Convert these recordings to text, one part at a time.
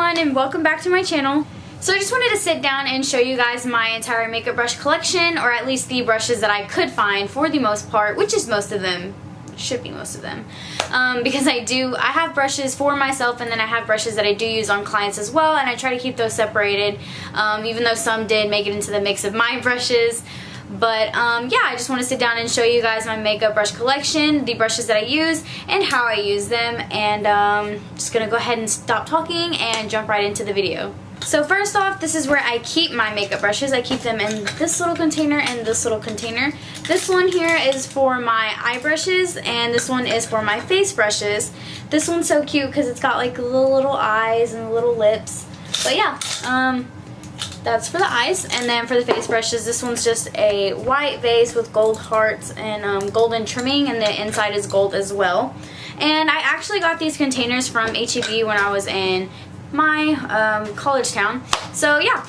everyone, and welcome back to my channel. So I just wanted to sit down and show you guys my entire makeup brush collection, or at least the brushes that I could find for the most part, which is most of them. Should be most of them, because I have brushes for myself, and then I have brushes that I do use on clients as well, and I try to keep those separated, even though some did make it into the mix of my brushes. But yeah, I just want to sit down and show you guys my makeup brush collection, the brushes that I use, and how I use them, and just gonna go ahead and stop talking and jump right into the video. So first off, this is where I keep my makeup brushes. I keep them in this little container and this little container. This one here is for my eye brushes, and this one is for my face brushes. This one's so cute because it's got like the little eyes and the little lips. But yeah, that's for the eyes. And then for the face brushes, this one's just a white vase with gold hearts and golden trimming, and the inside is gold as well. And I actually got these containers from H-E-B when I was in my college town. So yeah,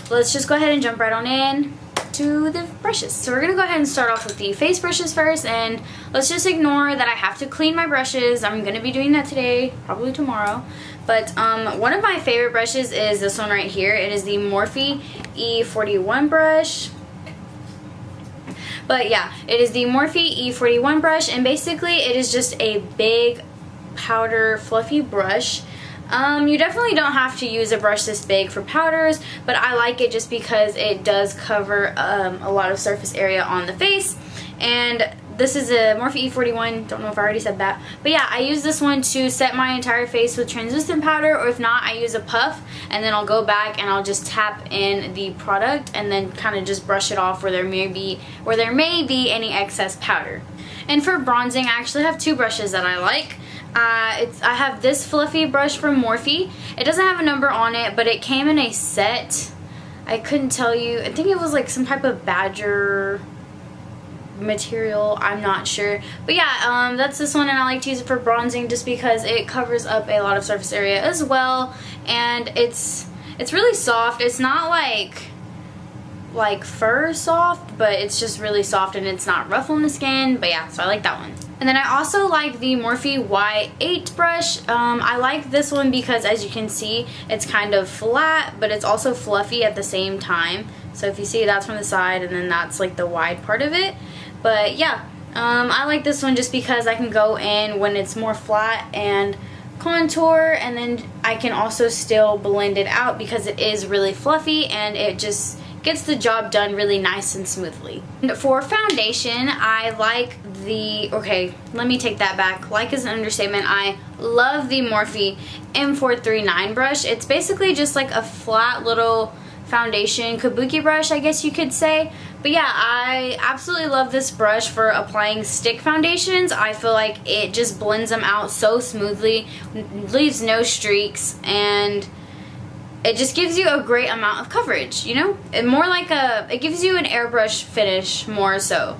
let's just go ahead and jump right on in to the brushes. So we're gonna go ahead and start off with the face brushes first, and let's just ignore that I have to clean my brushes. I'm gonna be doing that today, probably tomorrow. But one of my favorite brushes is this one right here. It is the Morphe E41 brush. But yeah, it is the Morphe E41 brush, and basically it is just a big powder fluffy brush. You definitely don't have to use a brush this big for powders, but I like it just because it does cover a lot of surface area on the face. And this is a Morphe E41, don't know if I already said that, but yeah, I use this one to set my entire face with translucent powder, or if not, I use a puff, and then I'll go back and I'll just tap in the product and then kind of just brush it off where there may be any excess powder. And for bronzing, I actually have two brushes that I like. I have this fluffy brush from Morphe. It doesn't have a number on it, but it came in a set. I couldn't tell you. I think it was like some type of badger material. I'm not sure. But yeah, that's this one, and I like to use it for bronzing just because it covers up a lot of surface area as well. And it's really soft. It's not like fur soft, but it's just really soft, and it's not rough on the skin. But yeah, so I like that one. And then I also like the Morphe Y8 brush. I like this one because, as you can see, it's kind of flat, but it's also fluffy at the same time. So if you see, that's from the side, and then that's like the wide part of it. But yeah, I like this one just because I can go in when it's more flat and contour, and then I can also still blend it out because it is really fluffy, and it just gets the job done really nice and smoothly. And for foundation, I like okay, let me take that back. Like is an understatement. I love the Morphe M439 brush. It's basically just like a flat little foundation kabuki brush, I guess you could say. But yeah, I absolutely love this brush for applying stick foundations. I feel like it just blends them out so smoothly, leaves no streaks, and it just gives you a great amount of coverage, you know? It gives you an airbrush finish more so.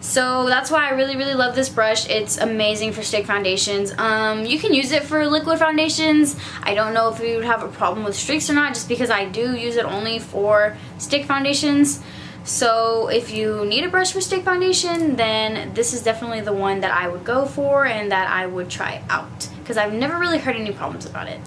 So that's why I really, really love this brush. It's amazing for stick foundations. You can use it for liquid foundations. I don't know if you would have a problem with streaks or not, just because I do use it only for stick foundations. So if you need a brush for stick foundation, then this is definitely the one that I would go for and that I would try out, because I've never really heard any problems about it.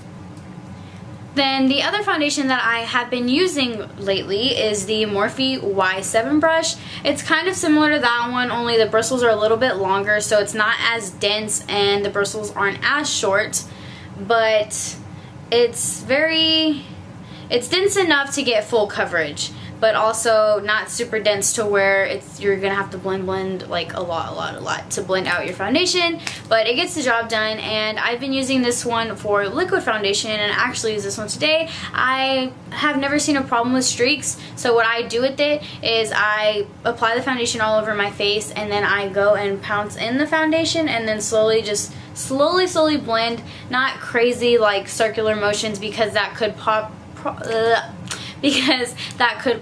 Then the other foundation that I have been using lately is the Morphe Y7 brush. It's kind of similar to that one, only the bristles are a little bit longer, so it's not as dense and the bristles aren't as short, but it's dense enough to get full coverage, but also not super dense to where you're gonna have to blend like a lot to blend out your foundation. But it gets the job done, and I've been using this one for liquid foundation, and I actually use this one today. I have never seen a problem with streaks. So what I do with it is I apply the foundation all over my face, and then I go and pounce in the foundation, and then slowly blend, not crazy like circular motions, because that could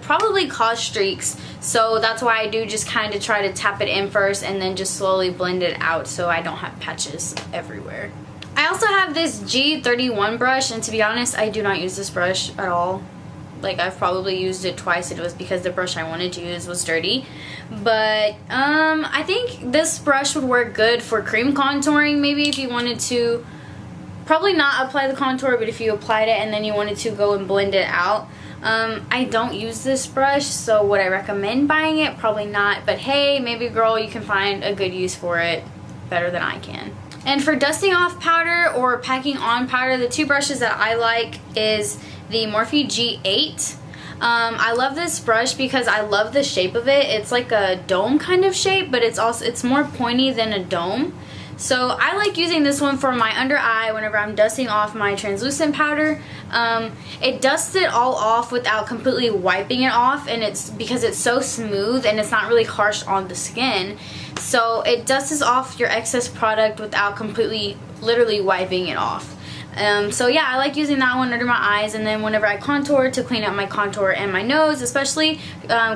probably cause streaks. So that's why I do just kind of try to tap it in first and then just slowly blend it out so I don't have patches everywhere. I also have this G31 brush, and to be honest, I do not use this brush at all. Like, I've probably used it twice. It was because the brush I wanted to use was dirty. But I think this brush would work good for cream contouring, maybe if you wanted to probably not apply the contour, but if you applied it and then you wanted to go and blend it out, I don't use this brush, so would I recommend buying it? Probably not, but hey, maybe girl, you can find a good use for it better than I can. And for dusting off powder or packing on powder, the two brushes that I like is the Morphe G8. I love this brush because I love the shape of it. It's like a dome kind of shape, but it's more pointy than a dome. So I like using this one for my under eye whenever I'm dusting off my translucent powder. It dusts it all off without completely wiping it off, and it's because it's so smooth and it's not really harsh on the skin. So it dusts off your excess product without completely, literally wiping it off. So yeah, I like using that one under my eyes, and then whenever I contour, to clean up my contour and my nose, especially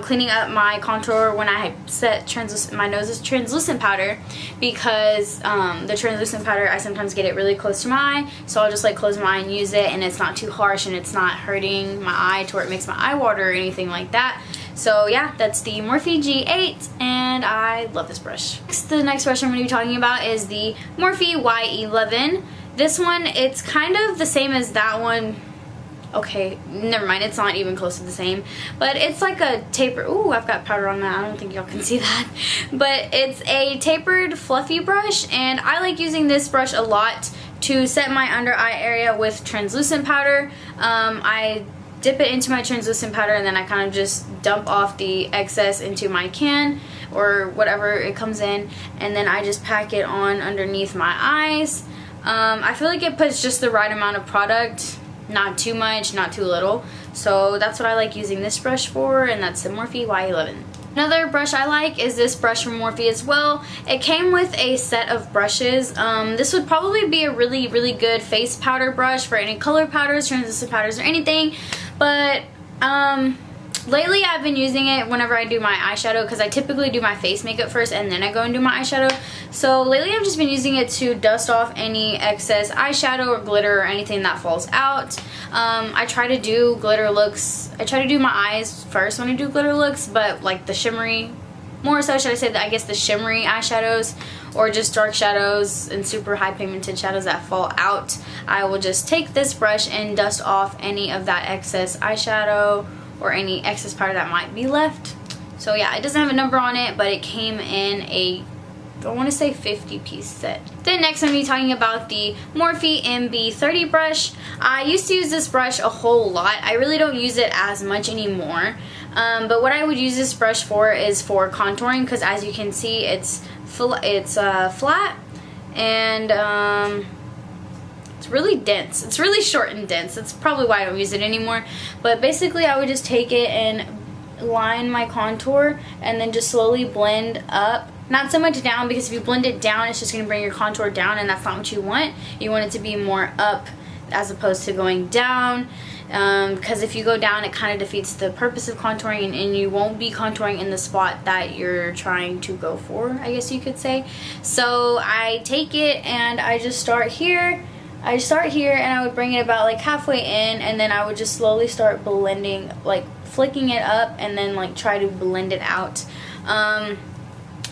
cleaning up my contour when I set my nose's translucent powder, because the translucent powder, I sometimes get it really close to my eye, so I'll just like close my eye and use it, and it's not too harsh and it's not hurting my eye to where it makes my eye water or anything like that. So yeah, that's the Morphe G8, and I love this brush. The next brush I'm going to be talking about is the Morphe Y11. This one, it's kind of the same as that one. Okay, never mind, it's not even close to the same. But it's like a taper. Ooh, I've got powder on that. I don't think y'all can see that. But it's a tapered, fluffy brush, and I like using this brush a lot to set my under eye area with translucent powder. I dip it into my translucent powder, and then I kind of just dump off the excess into my can or whatever it comes in, and then I just pack it on underneath my eyes. I feel like it puts just the right amount of product, not too much, not too little. So that's what I like using this brush for, and that's the Morphe Y11. Another brush I like is this brush from Morphe as well. It came with a set of brushes. This would probably be a really, really good face powder brush for any color powders, translucent powders, or anything. But lately I've been using it whenever I do my eyeshadow, because I typically do my face makeup first and then I go and do my eyeshadow. So lately I've just been using it to dust off any excess eyeshadow or glitter or anything that falls out. I try to do glitter looks. I try to do my eyes first when I do glitter looks, but like the shimmery, more so should I say, I guess the shimmery eyeshadows or just dark shadows and super high pigmented shadows that fall out, I will just take this brush and dust off any of that excess eyeshadow or any excess powder that might be left. So yeah, it doesn't have a number on it, but it came in a, I want to say 50-piece set. Then next I'm going to be talking about the Morphe MB30 brush. I used to use this brush a whole lot. I really don't use it as much anymore. But what I would use this brush for is for contouring, because as you can see, it's flat, and it's really dense. It's really short and dense. That's probably why I don't use it anymore. But basically I would just take it and line my contour and then just slowly blend up. Not so much down, because if you blend it down, it's just going to bring your contour down, and that's not what you want. You want it to be more up as opposed to going down. Because if you go down, it kind of defeats the purpose of contouring, and you won't be contouring in the spot that you're trying to go for, I guess you could say. So I take it and I just start here. I start here and I would bring it about like halfway in, and then I would just slowly start blending, like flicking it up, and then like try to blend it out.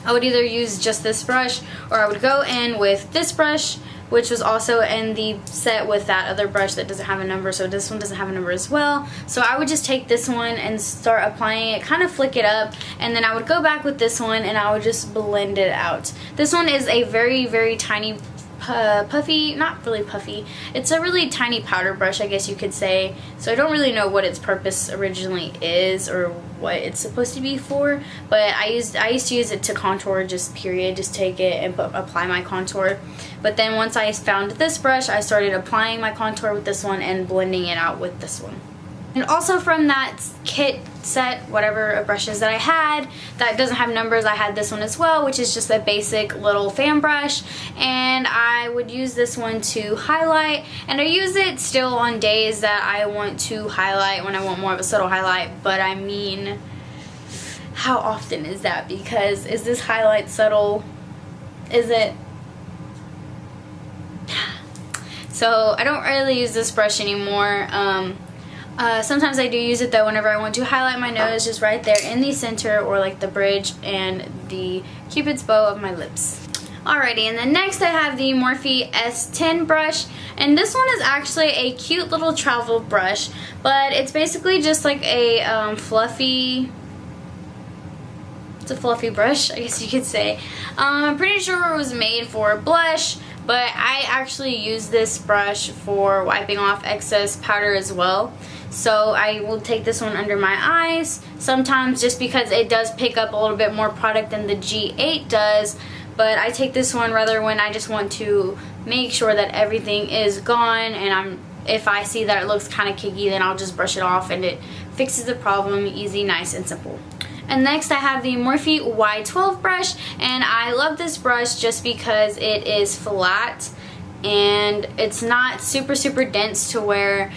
I would either use just this brush, or I would go in with this brush, which was also in the set with that other brush that doesn't have a number, so this one doesn't have a number as well. So I would just take this one and start applying it, kind of flick it up, and then I would go back with this one and I would just blend it out. This one is a very, very tiny puffy, not really puffy, it's a really tiny powder brush, I guess you could say. So I don't really know what its purpose originally is or what it's supposed to be for, but I used to use it to contour, just period, just take it and apply my contour. But then once I found this brush, I started applying my contour with this one and blending it out with this one. And also from that kit set, whatever of brushes that I had that doesn't have numbers, I had this one as well, which is just a basic little fan brush, and I would use this one to highlight, and I use it still on days that I want to highlight, when I want more of a subtle highlight. But I mean, how often is that? Because is this highlight subtle? Is it? So I don't really use this brush anymore. Sometimes I do use it though whenever I want to highlight my nose, just right there in the center, or like the bridge and the cupid's bow of my lips. Alrighty, and then next I have the Morphe S10 brush, and this one is actually a cute little travel brush, but it's basically just like a fluffy, it's a fluffy brush, I guess you could say. I'm pretty sure it was made for blush, but I actually use this brush for wiping off excess powder as well. So I will take this one under my eyes sometimes, just because it does pick up a little bit more product than the G8 does. But I take this one rather when I just want to make sure that everything is gone, and if I see that it looks kind of cakey, then I'll just brush it off and it fixes the problem. Easy, nice, and simple. And next I have the Morphe Y12 brush, and I love this brush just because it is flat and it's not super dense to where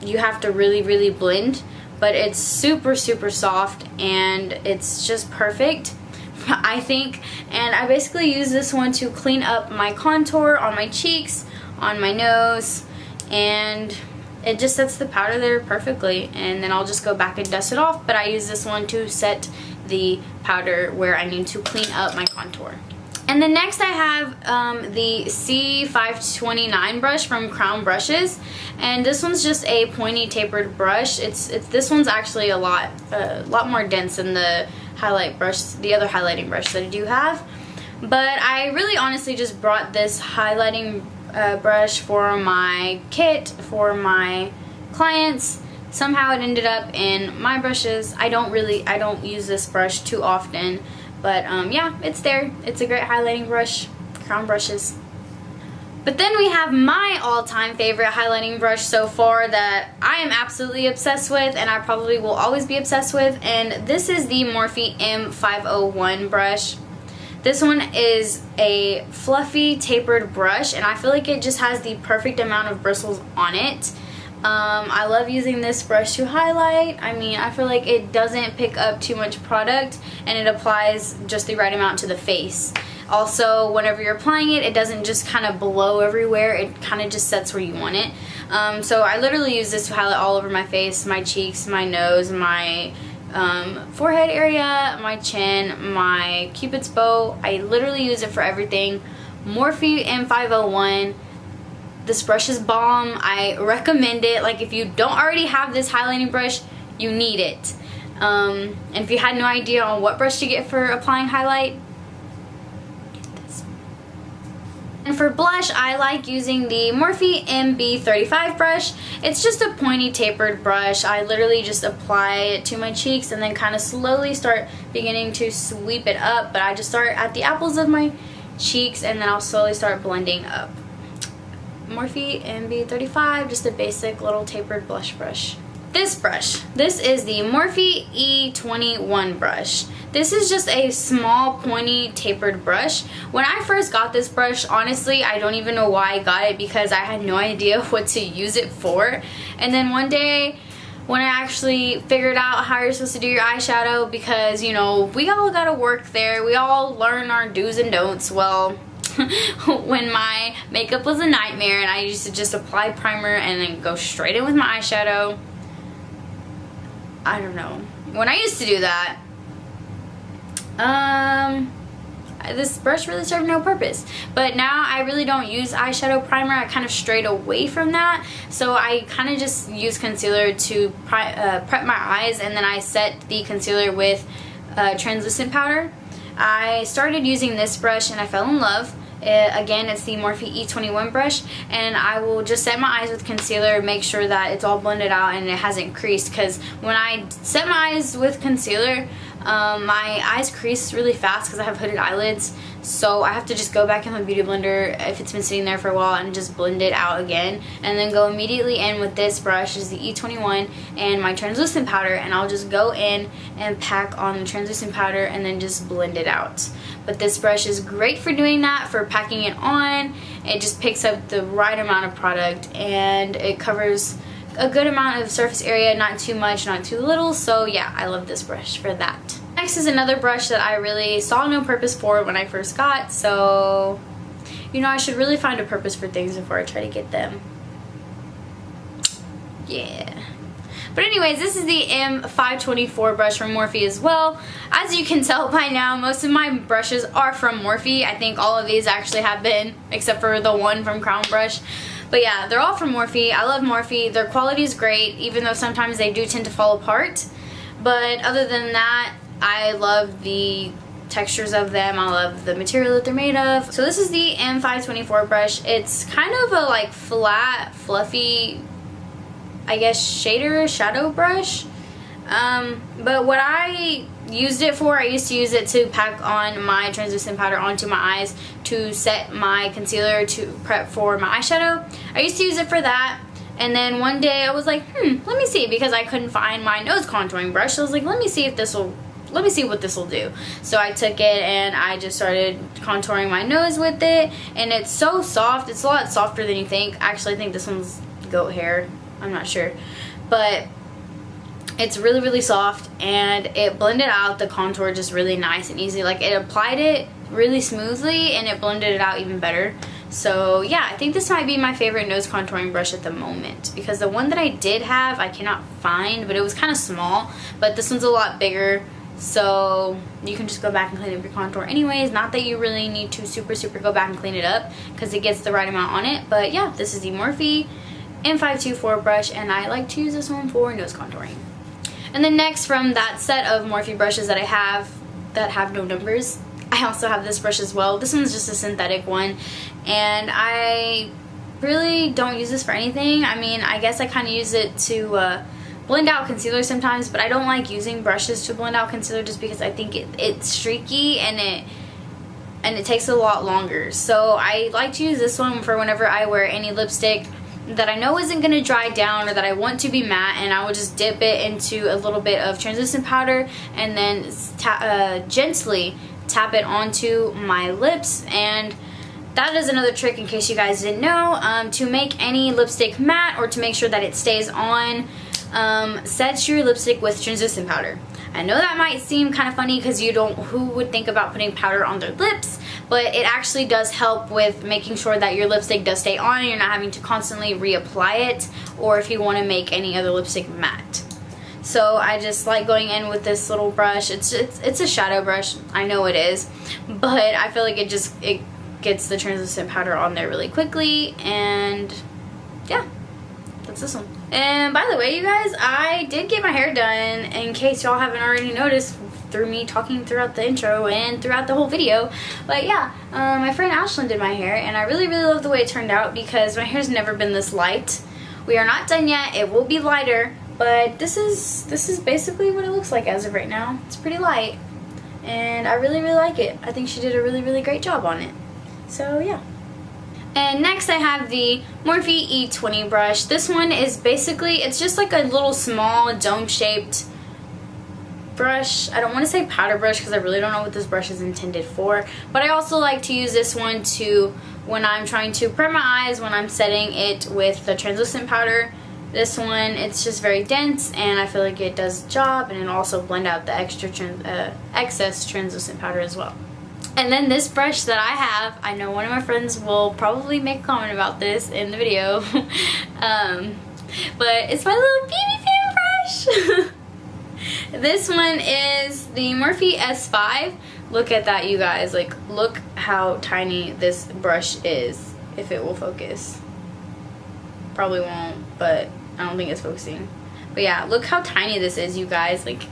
you have to really blend, but it's super soft and it's just perfect, I think. And I basically use this one to clean up my contour on my cheeks, on my nose, and it just sets the powder there perfectly. And then I'll just go back and dust it off, but I use this one to set the powder where I need to clean up my contour. And then next I have the C529 brush from Crown Brushes, and this one's just a pointy tapered brush. This one's actually a lot more dense than the highlight brush, the other highlighting brush that I do have. But I really honestly just brought this highlighting brush for my kit for my clients. Somehow it ended up in my brushes. I don't use this brush too often, but yeah, it's there. It's a great highlighting brush, Crown Brushes. But then we have my all-time favorite highlighting brush so far that I am absolutely obsessed with, and I probably will always be obsessed with, and this is the Morphe M501 brush. This one is a fluffy tapered brush, and I feel like it just has the perfect amount of bristles on it. I love using this brush to highlight. I mean, I feel like it doesn't pick up too much product, and it applies just the right amount to the face. Also, whenever you're applying it, it doesn't just kind of blow everywhere. It kind of just sets where you want it. So I literally use this to highlight all over my face, my cheeks, my nose, my forehead area, my chin, my cupid's bow. I literally use it for everything. Morphe M501. This brush is bomb. I recommend it. Like, if you don't already have this highlighting brush, you need it. And if you had no idea on what brush to get for applying highlight, get this. And for blush, I like using the Morphe MB35 brush. It's just a pointy tapered brush. I literally just apply it to my cheeks and then kind of slowly start beginning to sweep it up. But I just start at the apples of my cheeks, and then I'll slowly start blending up. Morphe MB35, just a basic little tapered blush brush. This brush, this is the Morphe E21 brush. This is just a small pointy tapered brush. When I first got this brush, honestly, I don't even know why I got it, because I had no idea what to use it for. And then one day when I actually figured out how you're supposed to do your eyeshadow, because, you know, we all gotta work there, we all learn our do's and don'ts. Well, when my makeup was a nightmare and I used to just apply primer and then go straight in with my eyeshadow, I don't know. When I used to do that, this brush really served no purpose. But now I really don't use eyeshadow primer. I kind of strayed away from that. So I kind of just use concealer to prep my eyes, and then I set the concealer with translucent powder. I started using this brush and I fell in love. Again, it's the Morphe E21 brush, and I will just set my eyes with concealer, make sure that it's all blended out and it hasn't creased, because when I set my eyes with concealer, my eyes crease really fast because I have hooded eyelids. So I have to just go back in my beauty blender if it's been sitting there for a while and just blend it out again, and then go immediately in with this brush, is the E21, and my translucent powder, and I'll just go in and pack on the translucent powder and then just blend it out. But this brush is great for doing that, for packing it on. It just picks up the right amount of product, and it covers a good amount of surface area, not too much, not too little. So yeah, I love this brush for that. Next is another brush that I really saw no purpose for when I first got, so you know, I should really find a purpose for things before I try to get them. Yeah. But anyways, this is the M524 brush from Morphe as well. As you can tell by now, most of my brushes are from Morphe. I think all of these actually have been, except for the one from Crown Brush. But yeah, they're all from Morphe. I love Morphe. Their quality is great, even though sometimes they do tend to fall apart. But other than that, I love the textures of them. I love the material that they're made of. So this is the M524 brush. It's kind of a like flat, fluffy, I guess, shadow brush. But what I used it for, I used to use it to pack on my translucent powder onto my eyes to set my concealer to prep for my eyeshadow. I used to use it for that. And then one day I was like, let me see, because I couldn't find my nose contouring brush. So I was like, let me see what this will do. So I took it and I just started contouring my nose with it, and it's so soft. It's a lot softer than you think. Actually, I think this one's goat hair. I'm not sure, but it's really, really soft, and it blended out the contour just really nice and easy. Like, it applied it really smoothly and it blended it out even better. So yeah, I think this might be my favorite nose contouring brush at the moment, because the one that I did have I cannot find, but it was kind of small. But this one's a lot bigger, so you can just go back and clean up your contour anyways. Not that you really need to super go back and clean it up, because it gets the right amount on it. But yeah, this is the Morphe M524 brush, and I like to use this one for nose contouring. And then next, from that set of Morphe brushes that I have that have no numbers, I also have this brush as well. This one's just a synthetic one, and I really don't use this for anything. I mean, I guess I kind of use it to blend out concealer sometimes, but I don't like using brushes to blend out concealer just because I think it's streaky and it takes a lot longer. So I like to use this one for whenever I wear any lipstick that I know isn't going to dry down or that I want to be matte, and I will just dip it into a little bit of translucent powder and then gently tap it onto my lips. And that is another trick, in case you guys didn't know, to make any lipstick matte or to make sure that it stays on. Set your lipstick with translucent powder. I know that might seem kind of funny, because who would think about putting powder on their lips, but it actually does help with making sure that your lipstick does stay on and you're not having to constantly reapply it, or if you want to make any other lipstick matte. So I just like going in with this little brush. It's a shadow brush, I know it is, but I feel like it gets the translucent powder on there really quickly. And yeah, that's this one. And by the way, you guys, I did get my hair done, in case y'all haven't already noticed through me talking throughout the intro and throughout the whole video. But yeah, my friend Ashlyn did my hair, and I really love the way it turned out, because my hair's never been this light. We are not done yet. It will be lighter, but this is basically what it looks like as of right now. It's pretty light, and I really like it. I think she did a really great job on it. So yeah. And next I have the Morphe E20 brush. This one is basically, it's just like a little small dome-shaped brush. I don't want to say powder brush, because I really don't know what this brush is intended for. But I also like to use this one when I'm trying to prep my eyes, when I'm setting it with the translucent powder. This one, it's just very dense, and I feel like it does the job, and it also blend out the excess translucent powder as well. And then this brush that I have, I know one of my friends will probably make a comment about this in the video, but it's my little BB fan brush. This one is the Morphe S5. Look at that, you guys. Like, look how tiny this brush is, if it will focus. Probably won't, but I don't think it's focusing. But yeah, look how tiny this is, you guys. Like,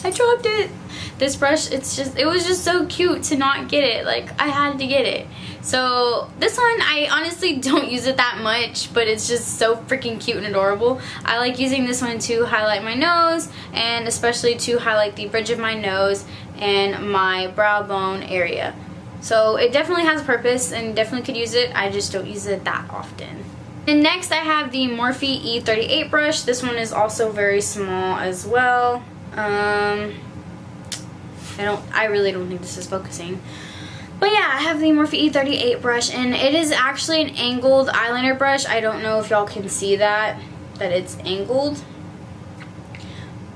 I dropped it. This brush, it was just so cute to not get it. Like, I had to get it. So this one, I honestly don't use it that much, but it's just so freaking cute and adorable. I like using this one to highlight my nose, and especially to highlight the bridge of my nose and my brow bone area. So it definitely has a purpose and definitely could use it. I just don't use it that often. And next I have the Morphe E38 brush. This one is also very small as well. I really don't think this is focusing. But yeah, I have the Morphe E38 brush, and it is actually an angled eyeliner brush. I don't know if y'all can see that it's angled.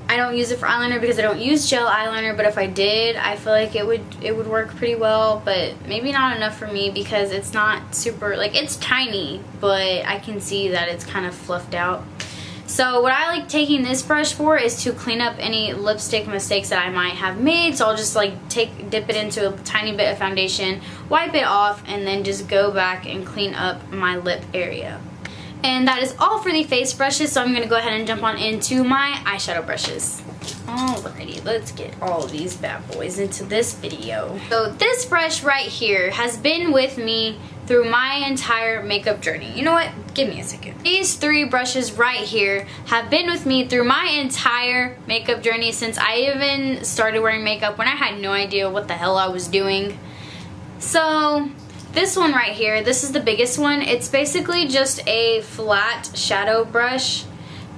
I don't use it for eyeliner because I don't use gel eyeliner, but if I did, I feel like it would work pretty well, but maybe not enough for me because it's not super, like, it's tiny, but I can see that it's kind of fluffed out. So what I like taking this brush for is to clean up any lipstick mistakes that I might have made. So I'll just like dip it into a tiny bit of foundation, wipe it off, and then just go back and clean up my lip area. And that is all for the face brushes, so I'm going to go ahead and jump on into my eyeshadow brushes. Alrighty, let's get all of these bad boys into this video. So this brush right here has been with me through my entire makeup journey. You know what? Give me a second. These three brushes right here have been with me through my entire makeup journey since I even started wearing makeup when I had no idea what the hell I was doing. So this one right here, this is the biggest one. It's basically just a flat shadow brush,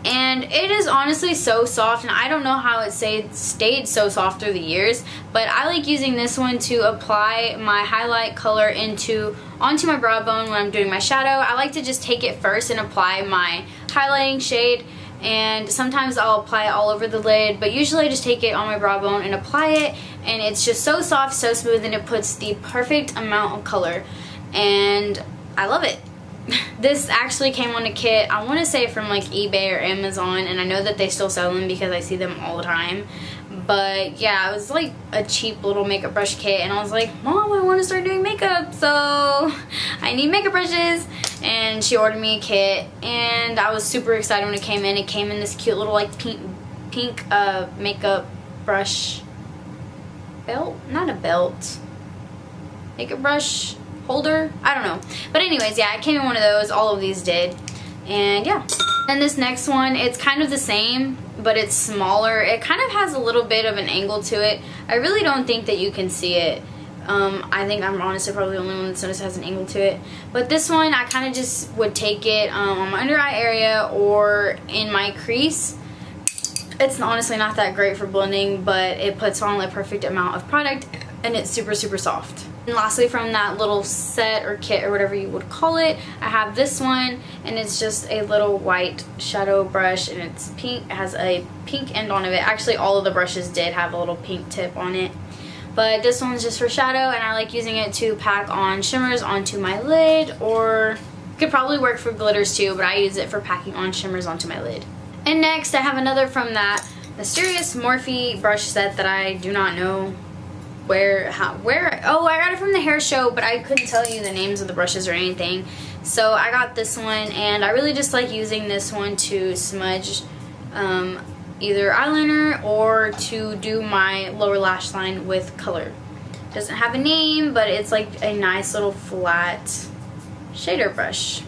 and it is honestly so soft, and I don't know how it stayed so soft through the years, but I like using this one to apply my highlight color onto my brow bone when I'm doing my shadow. I like to just take it first and apply my highlighting shade, and sometimes I'll apply it all over the lid, but usually I just take it on my brow bone and apply it, and it's just so soft, so smooth, and it puts the perfect amount of color, and I love it. This actually came on a kit, I want to say from like eBay or Amazon, and I know that they still sell them because I see them all the time. But yeah, it was like a cheap little makeup brush kit, and I was like, Mom, I want to start doing makeup, so I need makeup brushes. And she ordered me a kit, and I was super excited when it came in. It came in this cute little like pink makeup brush belt, not a belt, makeup brush holder, I don't know. But anyways, yeah, it came in one of those. All of these did. And yeah. And this next one, it's kind of the same, but it's smaller. It kind of has a little bit of an angle to it. I really don't think that you can see it. I think I'm honestly probably the only one that notices has an angle to it. But this one, I kind of just would take it on my under eye area or in my crease. It's honestly not that great for blending, but it puts on the perfect amount of product, and it's super, super soft. And lastly, from that little set or kit or whatever you would call it, I have this one, and it's just a little white shadow brush, and it's pink. It has a pink end on it. Actually, all of the brushes did have a little pink tip on it. But this one's just for shadow, and I like using it to pack on shimmers onto my lid, or it could probably work for glitters too, but I use it for packing on shimmers onto my lid. And next, I have another from that mysterious Morphe brush set that I do not know where, oh, I got it from the hair show, but I couldn't tell you the names of the brushes or anything. So I got this one, and I really just like using this one to smudge either eyeliner or to do my lower lash line with color. Doesn't have a name, but it's like a nice little flat shader brush.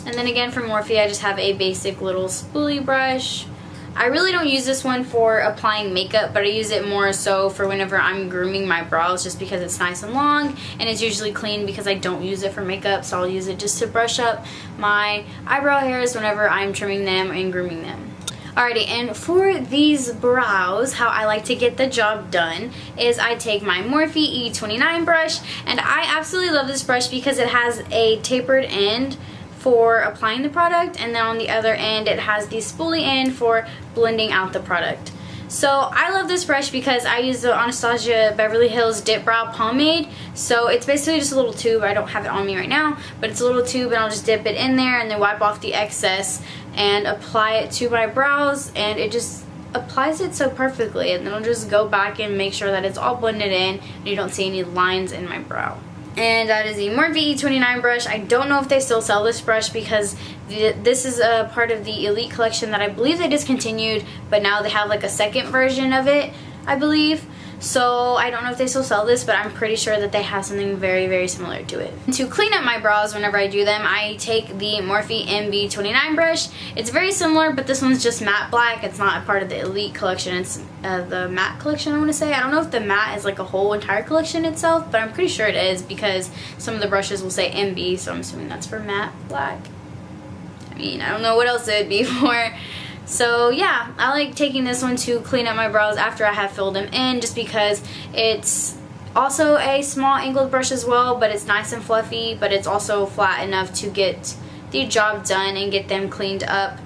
And then again from Morphe, I just have a basic little spoolie brush. I really don't use this one for applying makeup, but I use it more so for whenever I'm grooming my brows, just because it's nice and long, and it's usually clean because I don't use it for makeup, so I'll use it just to brush up my eyebrow hairs whenever I'm trimming them and grooming them. Alrighty, and for these brows, how I like to get the job done is I take my Morphe E29 brush, and I absolutely love this brush because it has a tapered end for applying the product, and then on the other end it has the spoolie end for blending out the product. So I love this brush because I use the Anastasia Beverly Hills Dip Brow Pomade. So it's basically just a little tube. I don't have it on me right now, but it's a little tube, and I'll just dip it in there and then wipe off the excess and apply it to my brows, and it just applies it so perfectly. And then I'll just go back and make sure that it's all blended in and you don't see any lines in my brow. And that is the Morphe E29 brush. I don't know if they still sell this brush because this is a part of the Elite collection that I believe they discontinued, but now they have like a second version of it, I believe. So I don't know if they still sell this, but I'm pretty sure that they have something very, very similar to it. To clean up my brows whenever I do them, I take the Morphe MB29 brush. It's very similar, but this one's just matte black. It's not a part of the Elite collection. It's the matte collection, I want to say. I don't know if the matte is like a whole entire collection itself, but I'm pretty sure it is because some of the brushes will say MB, so I'm assuming that's for matte black. I mean, I don't know what else it would be for. So yeah, I like taking this one to clean up my brows after I have filled them in, just because it's also a small angled brush as well, but it's nice and fluffy, but it's also flat enough to get the job done and get them cleaned up.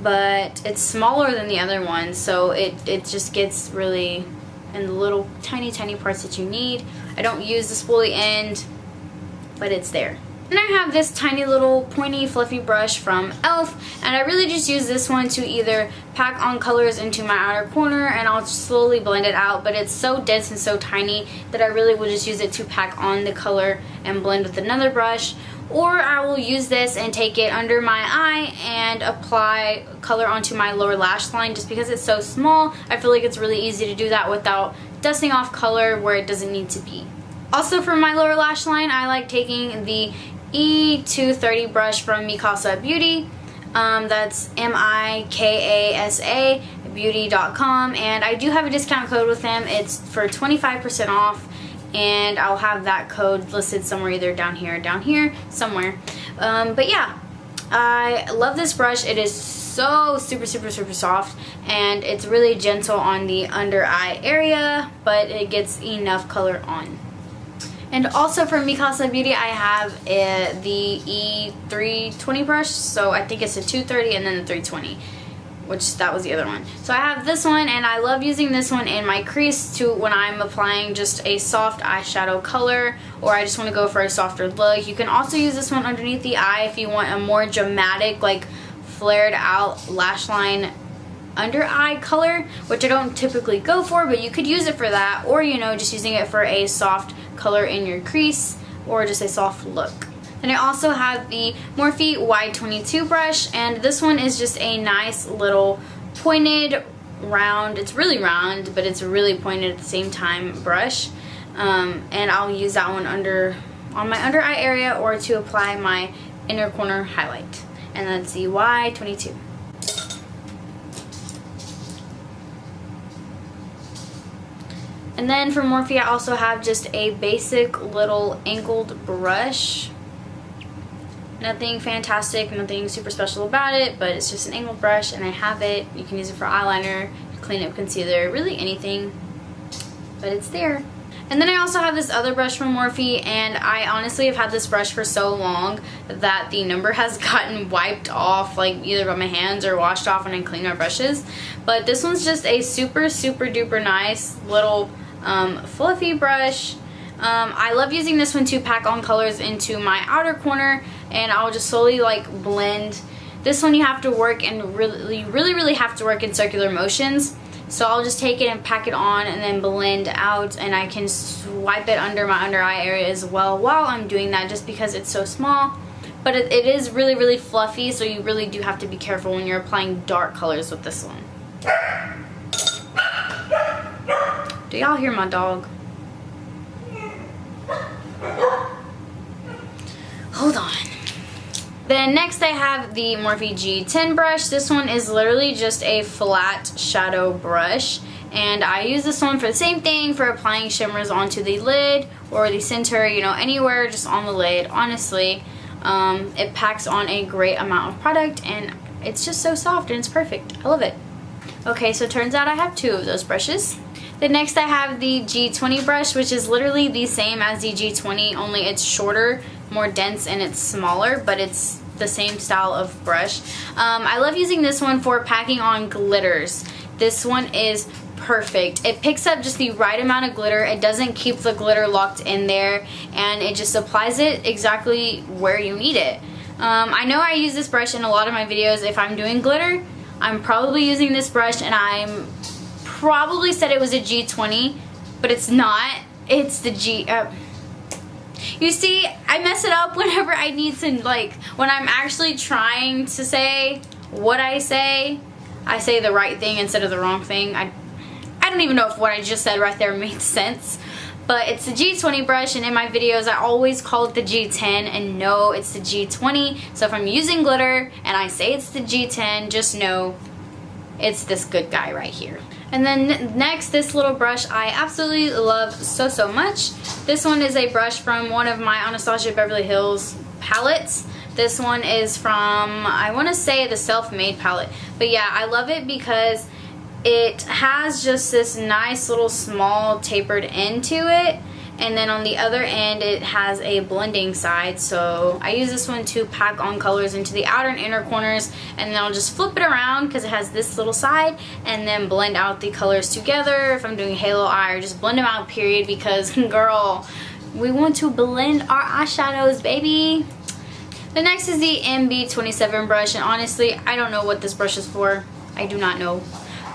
But it's smaller than the other ones, so it just gets really in the little tiny parts that you need. I don't use the spoolie end, but it's there. Then I have this tiny little pointy fluffy brush from e.l.f. and I really just use this one to either pack on colors into my outer corner and I'll slowly blend it out, but it's so dense and so tiny that I really will just use it to pack on the color and blend with another brush. Or I will use this and take it under my eye and apply color onto my lower lash line. Just because it's so small, I feel like it's really easy to do that without dusting off color where it doesn't need to be. Also for my lower lash line, I like taking the E230 brush from Mikasa Beauty. That's Mikasa beauty.com, and I do have a discount code with them. It's for 25% off, and I'll have that code listed somewhere, either down here, somewhere. But yeah, I love this brush. It is so super soft, and it's really gentle on the under eye area, but it gets enough color on. And also for Mikasa Beauty, I have the E320 brush, so I think it's a 230 and then the 320, which that was the other one. So I have this one, and I love using this one in my crease to when I'm applying just a soft eyeshadow color, or I just want to go for a softer look. You can also use this one underneath the eye if you want a more dramatic, like flared out lash line under eye color, which I don't typically go for, but you could use it for that, or you know, just using it for a soft color in your crease or just a soft look. Then I also have the Morphe Y22 brush, and this one is just a nice little pointed round, it's really round but it's really pointed at the same time brush, and I'll use that one on my under eye area or to apply my inner corner highlight, and that's the Y22. And then for Morphe, I also have just a basic little angled brush. Nothing fantastic, nothing super special about it, but it's just an angled brush, and I have it. You can use it for eyeliner, cleanup concealer, really anything, but it's there. And then I also have this other brush from Morphe, and I honestly have had this brush for so long that the number has gotten wiped off, like either by my hands or washed off when I clean my brushes. But this one's just a super duper nice little fluffy brush. I love using this one to pack on colors into my outer corner, and I'll just slowly like blend. This one you have to work and really have to work in circular motions. So I'll just take it and pack it on and then blend out, and I can swipe it under my under eye area as well while I'm doing that, just because it's so small. But it is really fluffy, so you really do have to be careful when you're applying dark colors with this one. Do y'all hear my dog? Hold on. Then next I have the Morphe G10 brush. This one is literally just a flat shadow brush, and I use this one for the same thing, for applying shimmers onto the lid or the center, you know, anywhere just on the lid. Honestly, it packs on a great amount of product, and it's just so soft and it's perfect. I love it. Okay, so it turns out I have two of those brushes. Then next I have the G20 brush, which is literally the same as the G20, only it's shorter, more dense, and it's smaller, but it's the same style of brush. I love using this one for packing on glitters. This one is perfect. It picks up just the right amount of glitter. It doesn't keep the glitter locked in there, and it just applies it exactly where you need it. I know I use this brush in a lot of my videos. If I'm doing glitter, I'm probably using this brush, and I'm probably said it was a G20, but it's not. It's the you see, I mess it up whenever I need to, like, when I'm actually trying to say what I say the right thing instead of the wrong thing. I don't even know if what I just said right there made sense, but it's the G20 brush, and in my videos I always call it the G10, and no, it's the G20. So if I'm using glitter and I say it's the G10, just know it's this good guy right here. And then next, this little brush I absolutely love so much. This one is a brush from one of my Anastasia Beverly Hills palettes. This one is from, I want to say, the Self-Made palette. But yeah, I love it because it has just this nice little small tapered end to it. And then on the other end, it has a blending side. So I use this one to pack on colors into the outer and inner corners, and then I'll just flip it around because it has this little side, and then blend out the colors together if I'm doing halo eye, or just blend them out, period, because girl, we want to blend our eyeshadows, baby. The next is the MB27 brush, and honestly, I don't know what this brush is for. I do not know.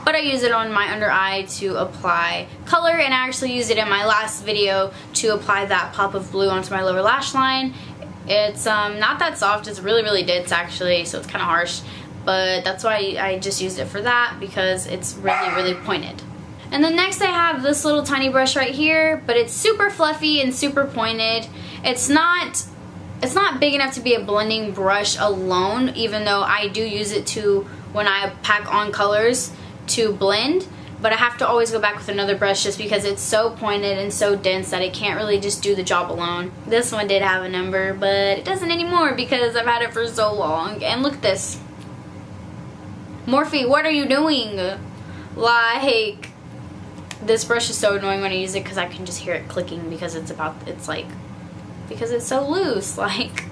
But I use it on my under eye to apply color, and I actually used it in my last video to apply that pop of blue onto my lower lash line. It's not that soft, it's really, really dense actually, so it's kind of harsh. But that's why I just used it for that, because it's really, really pointed. And then next I have this little tiny brush right here, but it's super fluffy and super pointed. It's not big enough to be a blending brush alone, even though I do use it to, when I pack on colors, to blend. But I have to always go back with another brush just because it's so pointed and so dense that it can't really just do the job alone. This one did have a number, but it doesn't anymore because I've had it for so long. And look at this. Morphe, what are you doing? Like, this brush is so annoying when I use it because I can just hear it clicking because because it's so loose. Like,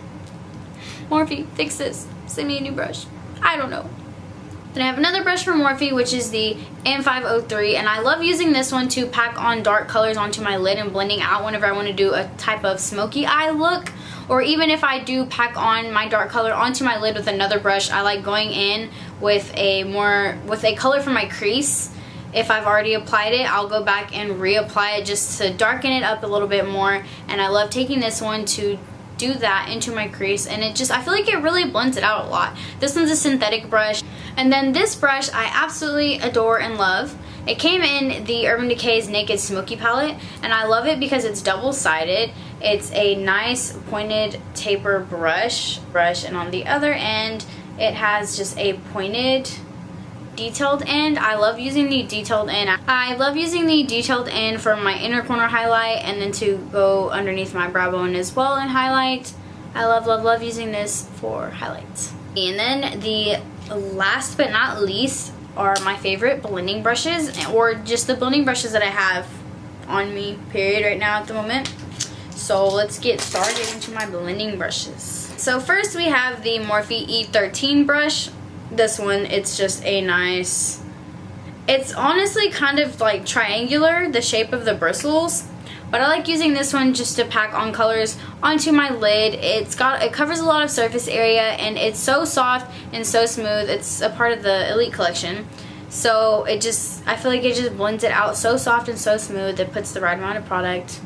Morphe, fix this. Send me a new brush. I don't know. Then I have another brush from Morphe, which is the M503, and I love using this one to pack on dark colors onto my lid and blending out whenever I want to do a type of smoky eye look. Or even if I do pack on my dark color onto my lid with another brush, I like going in with a color from my crease. If I've already applied it, I'll go back and reapply it just to darken it up a little bit more. And I love taking this one to do that into my crease, and I feel like it really blends it out a lot. This one's a synthetic brush. And then this brush I absolutely adore and love. It came in the Urban Decay's Naked Smoky palette, and I love it because it's double-sided. It's a nice pointed taper brush, and on the other end it has just a pointed detailed end. I love using the detailed end. I love using the detailed end for my inner corner highlight, and then to go underneath my brow bone as well and highlight. I love, love, love using this for highlights. And then the last but not least are my favorite blending brushes, or just the blending brushes that I have on me, period, right now at the moment. So let's get started into my blending brushes. So first we have the Morphe E13 brush. This one, it's just a nice, it's honestly kind of like triangular, the shape of the bristles, but I like using this one just to pack on colors onto my lid. It covers a lot of surface area, and it's so soft and so smooth. It's a part of the Elite collection, so I feel like it just blends it out so soft and so smooth. It puts the right amount of product,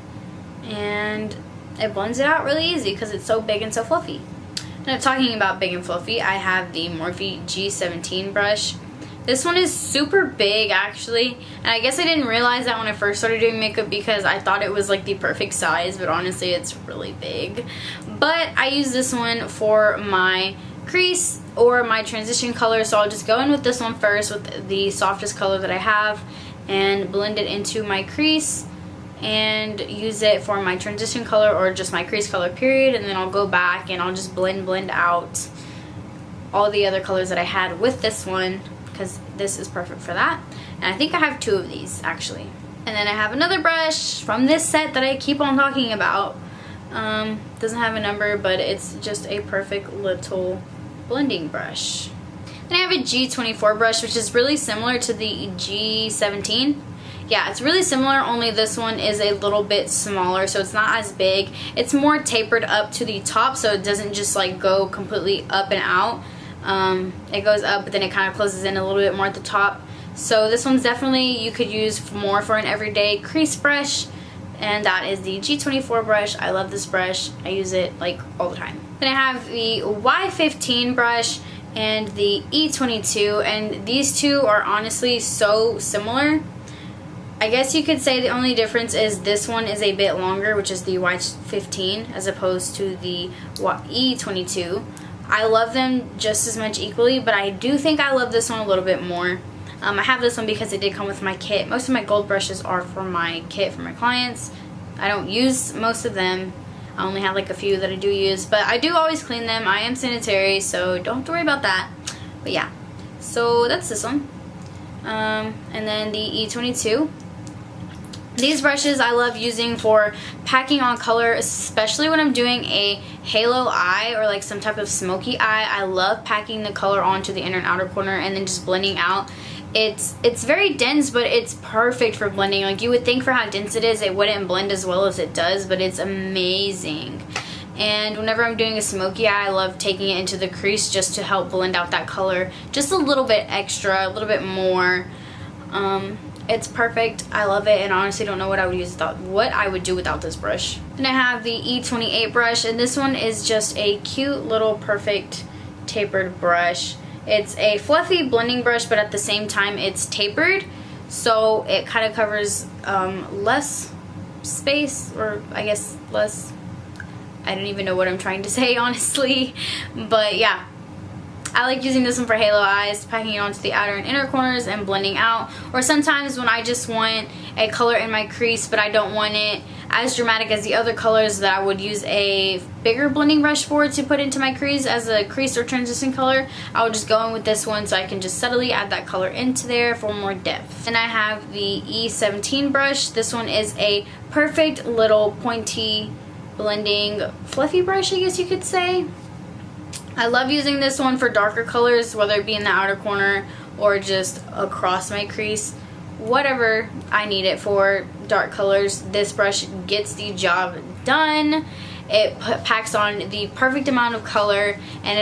and it blends it out really easy because it's so big and so fluffy. Now, talking about big and fluffy, I have the Morphe G17 brush. This one is super big actually, and I guess I didn't realize that when I first started doing makeup because I thought it was like the perfect size, but honestly it's really big. But I use this one for my crease or my transition color, so I'll just go in with this one first with the softest color that I have and blend it into my crease and use it for my transition color or just my crease color, period. And then I'll go back and I'll just blend out all the other colors that I had with this one, because this is perfect for that. And I think I have two of these actually. And then I have another brush from this set that I keep on talking about. Doesn't have a number, but it's just a perfect little blending brush. Then I have a G24 brush, which is really similar to the G17. Yeah, it's really similar, only this one is a little bit smaller, so it's not as big. It's more tapered up to the top, so it doesn't just like go completely up and out. It goes up, but then it kind of closes in a little bit more at the top. So this one's definitely, you could use more for an everyday crease brush, and that is the G24 brush. I love this brush. I use it like all the time. Then I have the Y15 brush and the E22, and these two are honestly so similar. I guess you could say the only difference is this one is a bit longer, which is the Y15, as opposed to the E22. I love them just as much equally, but I do think I love this one a little bit more. I have this one because it did come with my kit. Most of my gold brushes are for my kit for my clients. I don't use most of them. I only have like a few that I do use, but I do always clean them. I am sanitary, so don't have to worry about that. But yeah, so that's this one. And then the E22. These brushes I love using for packing on color, especially when I'm doing a halo eye or like some type of smoky eye. I love packing the color onto the inner and outer corner and then just blending out. It's very dense, but it's perfect for blending. Like, you would think for how dense it is, it wouldn't blend as well as it does, but it's amazing. And whenever I'm doing a smoky eye, I love taking it into the crease just to help blend out that color just a little bit extra, a little bit more. It's perfect. I love it, and I honestly don't know what I would do without this brush. And I have the E28 brush, and this one is just a cute little perfect tapered brush. It's a fluffy blending brush, but at the same time it's tapered, so it kind of covers less space, or I guess less, I don't even know what I'm trying to say, honestly. But yeah, I like using this one for halo eyes, packing it onto the outer and inner corners and blending out. Or sometimes when I just want a color in my crease, but I don't want it as dramatic as the other colors, that I would use a bigger blending brush for to put into my crease as a crease or transition color. I would just go in with this one so I can just subtly add that color into there for more depth. And I have the E17 brush. This one is a perfect little pointy blending fluffy brush, I guess you could say. I love using this one for darker colors, whether it be in the outer corner or just across my crease. Whatever I need it for, dark colors, this brush gets the job done. It packs on the perfect amount of color, and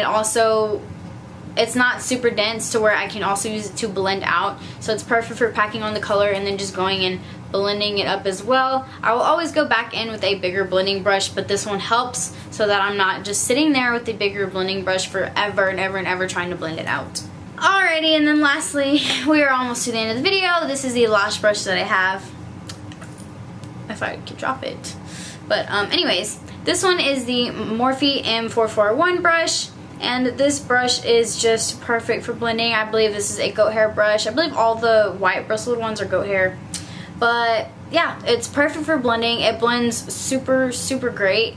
it's not super dense to where I can also use it to blend out. So it's perfect for packing on the color and then just going and blending it up as well. I will always go back in with a bigger blending brush, but this one helps so that I'm not just sitting there with the bigger blending brush forever and ever and ever trying to blend it out. Alrighty, and then lastly, we are almost to the end of the video. This is the lash brush that I have, if I could drop it. But anyways, this one is the Morphe M441 brush, and this brush is just perfect for blending. I believe this is a goat hair brush. I believe all the white bristled ones are goat hair. But yeah, it's perfect for blending. It blends super, super great.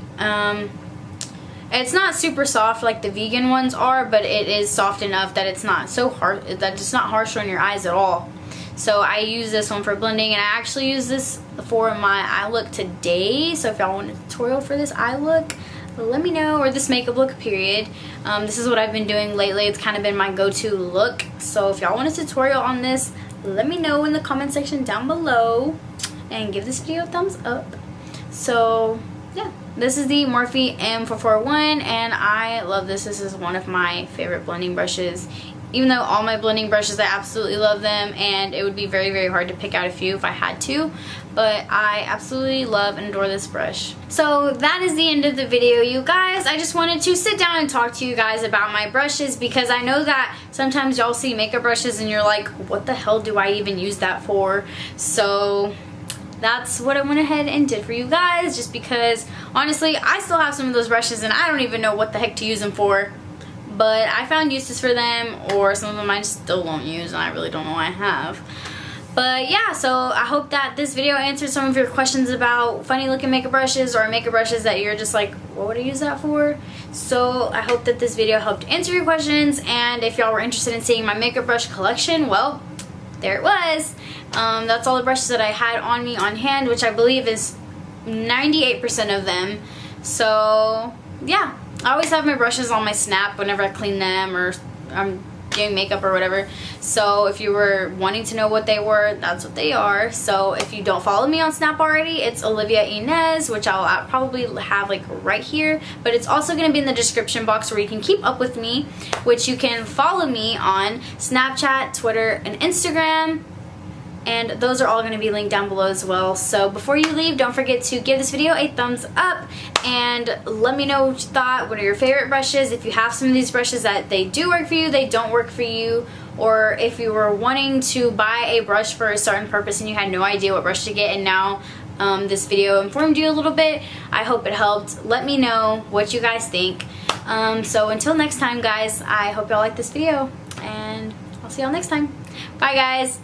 It's not super soft like the vegan ones are, but it is soft enough that it's not so hard, that it's not harsh on your eyes at all. So I use this one for blending, and I actually use this for my eye look today. So if y'all want a tutorial for this eye look, let me know, or this makeup look, period. This is what I've been doing lately. It's kind of been my go-to look. So if y'all want a tutorial on this, let me know in the comment section down below, and give this video a thumbs up. So yeah, this is the Morphe M441, and I love this. This is one of my favorite blending brushes. Even though all my blending brushes, I absolutely love them, and it would be very, very hard to pick out a few if I had to, but I absolutely love and adore this brush. So that is the end of the video, you guys. I just wanted to sit down and talk to you guys about my brushes, because I know that sometimes y'all see makeup brushes and you're like, what the hell do I even use that for? So that's what I went ahead and did for you guys, just because honestly I still have some of those brushes and I don't even know what the heck to use them for, but I found uses for them, or some of them I still won't use and I really don't know why I have. But yeah, so I hope that this video answered some of your questions about funny looking makeup brushes, or makeup brushes that you're just like, what would I use that for? So I hope that this video helped answer your questions, and if y'all were interested in seeing my makeup brush collection, well, there it was. That's all the brushes that I had on me on hand, which I believe is 98% of them. So yeah, I always have my brushes on my Snap whenever I clean them or I'm doing makeup or whatever. So if you were wanting to know what they were, that's what they are. So if you don't follow me on Snap already, it's Olivia Inez, which I'll probably have like right here, but it's also going to be in the description box where you can keep up with me, which you can follow me on Snapchat, Twitter, and Instagram. And those are all going to be linked down below as well. So before you leave, don't forget to give this video a thumbs up and let me know what you thought. What are your favorite brushes? If you have some of these brushes that they do work for you, they don't work for you, or if you were wanting to buy a brush for a certain purpose and you had no idea what brush to get, and now this video informed you a little bit. I hope it helped. Let me know what you guys think. So until next time, guys, I hope y'all like this video, and I'll see y'all next time. Bye, guys.